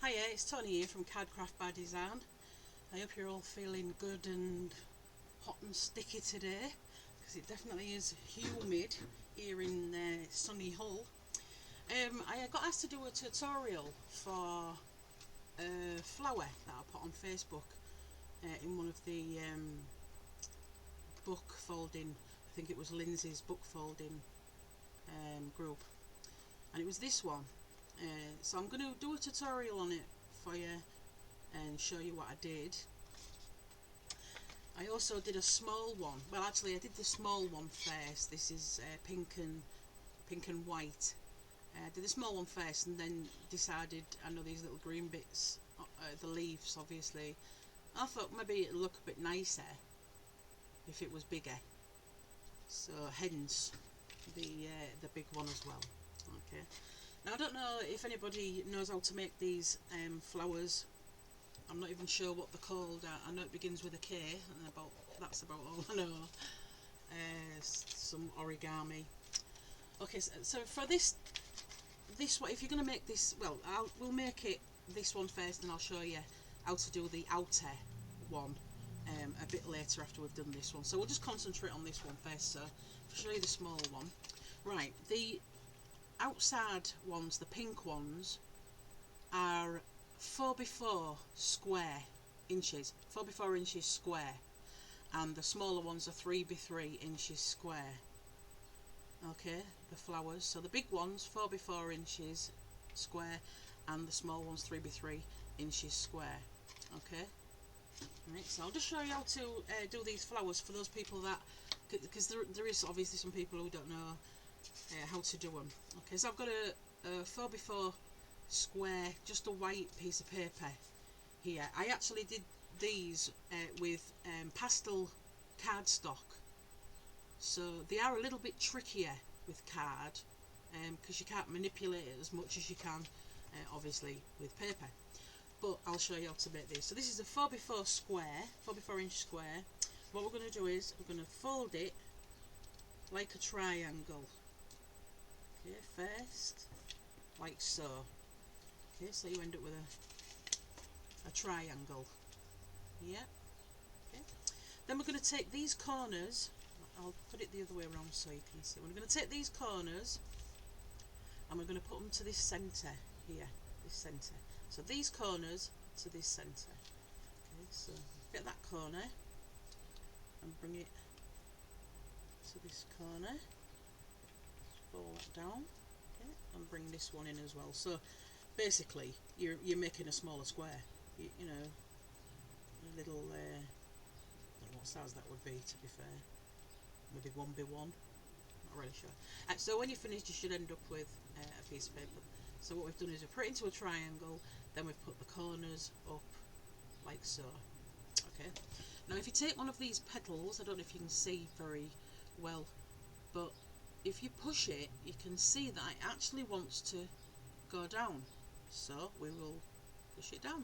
Hiya, it's Tony here from Cardcraft by Design. I hope you're all feeling good and hot and sticky today, because it definitely is humid here in sunny Hull. I got asked to do a tutorial for a flower that I put on Facebook in one of the book folding, I think it was Lindsay's book folding group, and it was this one. So I'm going to do a tutorial on it for you and show you what I did. I also did a small one. Well, actually I did the small one first. This is pink and white. I did the small one first and then decided, I know these little green bits, the leaves obviously, I thought maybe it'd look a bit nicer if it was bigger, so hence the big one as well. Okay, now I don't know if anybody knows how to make these flowers. I'm not even sure what they're called. I know it begins with a K, and that's about all I know. Some origami. Okay, so for this one, if you're going to make this, well, we'll make it this one first, and I'll show you how to do the outer one a bit later after we've done this one. So we'll just concentrate on this one first. So I'll show you the small one. Right, the outside ones, the pink ones, are 4x4 square inches, 4x4 inches square, and the smaller ones are 3x3 inches square. Okay, the flowers. So the big ones 4x4 inches square, and the small ones 3x3 inches square. Okay. Right, so I'll just show you how to do these flowers for those people that, because there is obviously some people who don't know how to do them. Okay, so I've got a 4x4 square, just a white piece of paper here. I actually did these with pastel cardstock, so they are a little bit trickier with card because you can't manipulate it as much as you can obviously with paper. But I'll show you how to make this. So this is a 4x4 square, 4x4 inch square. What we're going to do is we're going to fold it like a triangle. Okay, first, like so. Okay, so you end up with a triangle. Yeah. Okay. Then we're going to take these corners. I'll put it the other way around so you can see. We're going to take these corners and we're going to put them to this centre here. This centre. So these corners to this centre. Okay, so get that corner and bring it to this corner. Fold that down. Okay, and bring this one in as well. So basically you're making a smaller square. You know, a little I don't know what size that would be, to be fair. Maybe 1x1. Not really sure. So when you're finished, you should end up with a piece of paper. So what we've done is we've put it into a triangle, then we've put the corners up like so. Okay. Now if you take one of these petals, I don't know if you can see very well, but if you push it, you can see that it actually wants to go down. So we will push it down.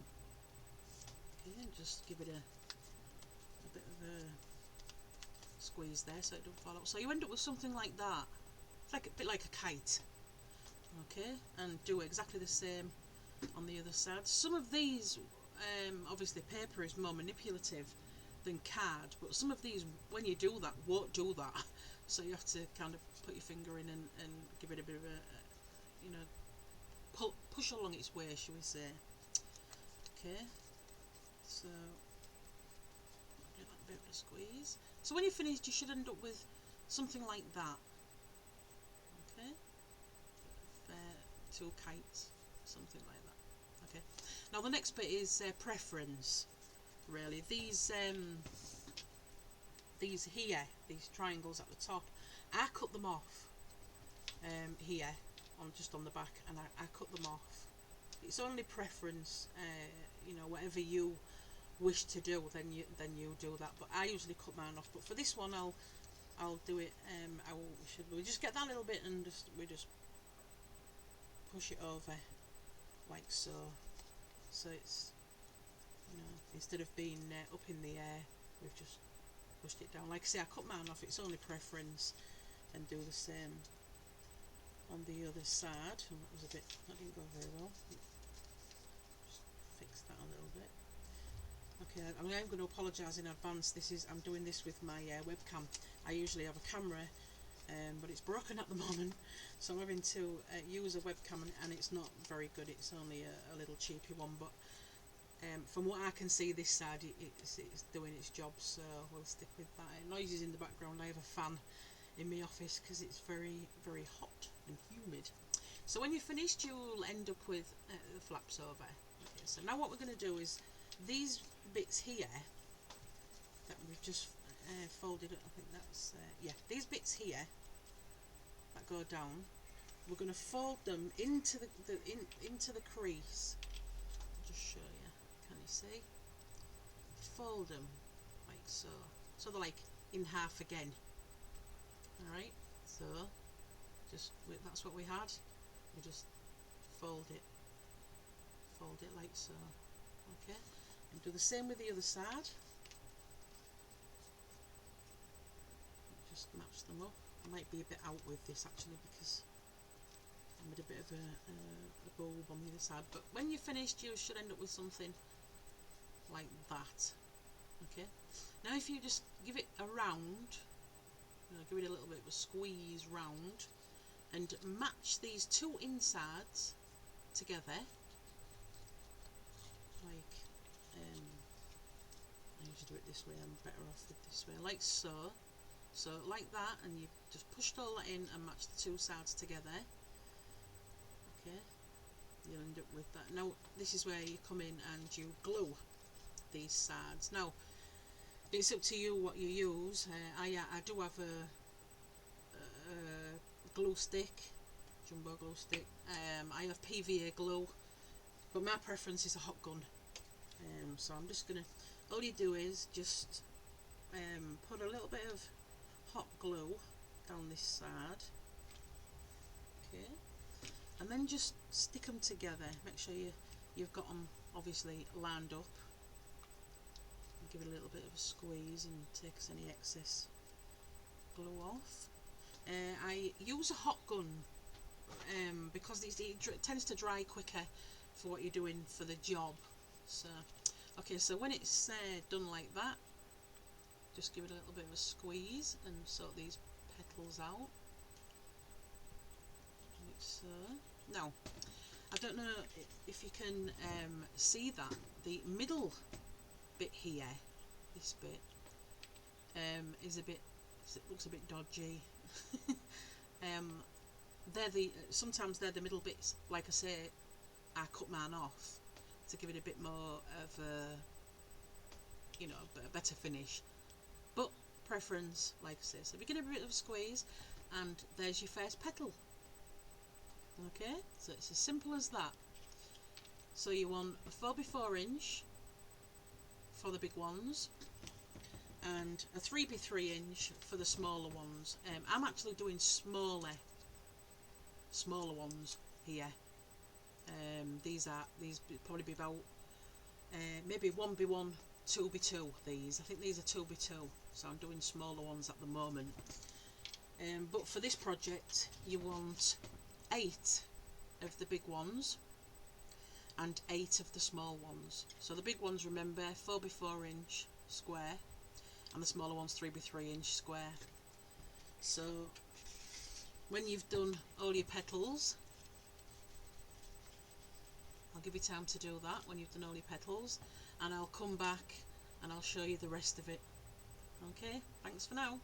Okay, and just give it a bit of a squeeze there so it doesn't fall out. So you end up with something like that. It's like a bit like a kite. Okay, and do exactly the same on the other side. Some of these, obviously paper is more manipulative than card, but some of these, when you do that, won't do that. So you have to kind of put your finger in and give it a bit of a you know, push along its way, shall we say. Okay, so give that a bit of a squeeze. So when you're finished, you should end up with something like that. Okay. Two kites, something like that. Okay. Now the next bit is preference. Really, these here, these triangles at the top, I cut them off here, just on the back, and I cut them off. It's only preference. You know, whatever you wish to do, then you do that. But I usually cut mine off. But for this one, I'll do it. We just get that little bit and we just push it over like so. So it's, you know, instead of being up in the air, we've just pushed it down. Like I say, I cut mine off. It's only preference, and do the same on the other side. And that didn't go very well. Okay, I am going to apologise in advance. I'm doing this with my webcam. I usually have a camera, but it's broken at the moment, so I'm having to use a webcam, and it's not very good. It's only a little cheapy one, but from what I can see this side, it's doing its job, so we'll stick with that. Noises in the background. I have a fan in my office because it's very, very hot and humid. So when you're finished, you'll end up with the flaps over. Okay, so now what we're going to do is these bits here that we've just folded, I think that's yeah, these bits here that go down, we're going to fold them into the crease. I'll just show you. Can you see? Fold them like so. So they're like in half again. All right. So that's what we had. We just fold it like so. Okay. And do the same with the other side. Just match them up. I might be a bit out with this actually because I made a bit of a bulb on the other side. But when you're finished, you should end up with something like that. Okay. Now if you just give it a round, give it a little bit of a squeeze round, and match these two insides together, like I usually do it this way. I'm better off with this way, like so. So like that, and you just pushed all that in and matched the two sides together. Okay, you'll end up with that. Now this is where you come in and you glue these sides. Now it's up to you what you use. I do have a glue stick, jumbo glue stick. I have PVA glue, but my preference is a hot gun. So I'm just gonna, all you do is just put a little bit of hot glue down this side, okay, and then just stick them together. Make sure you've got them obviously lined up. Give it a little bit of a squeeze and takes any excess glue off. I use a hot gun because it tends to dry quicker for what you're doing for the job. So okay, so when it's done like that, just give it a little bit of a squeeze and sort these petals out like so. Now I don't know if you can see that the middle bit here, this bit is a bit, it looks a bit dodgy. Sometimes they're the middle bits. Like I say, I cut mine off to give it a bit more of a, a better finish. But preference, like I say, so we get a bit of a squeeze, and there's your first petal. Okay, so it's as simple as that. So you want a 4x4 inch for the big ones, and a 3x3 inch for the smaller ones. I'm actually doing smaller ones here. These probably be about maybe 1x1, 2x2. I think these are 2x2, so I'm doing smaller ones at the moment. But for this project, you want 8 of the big ones and 8 of the small ones. So the big ones, remember, 4x4 inch square, and the smaller ones 3x3 inch square. So when you've done all your petals, I'll give you time to do that when you've done all your petals, and I'll come back and I'll show you the rest of it. Okay, thanks for now.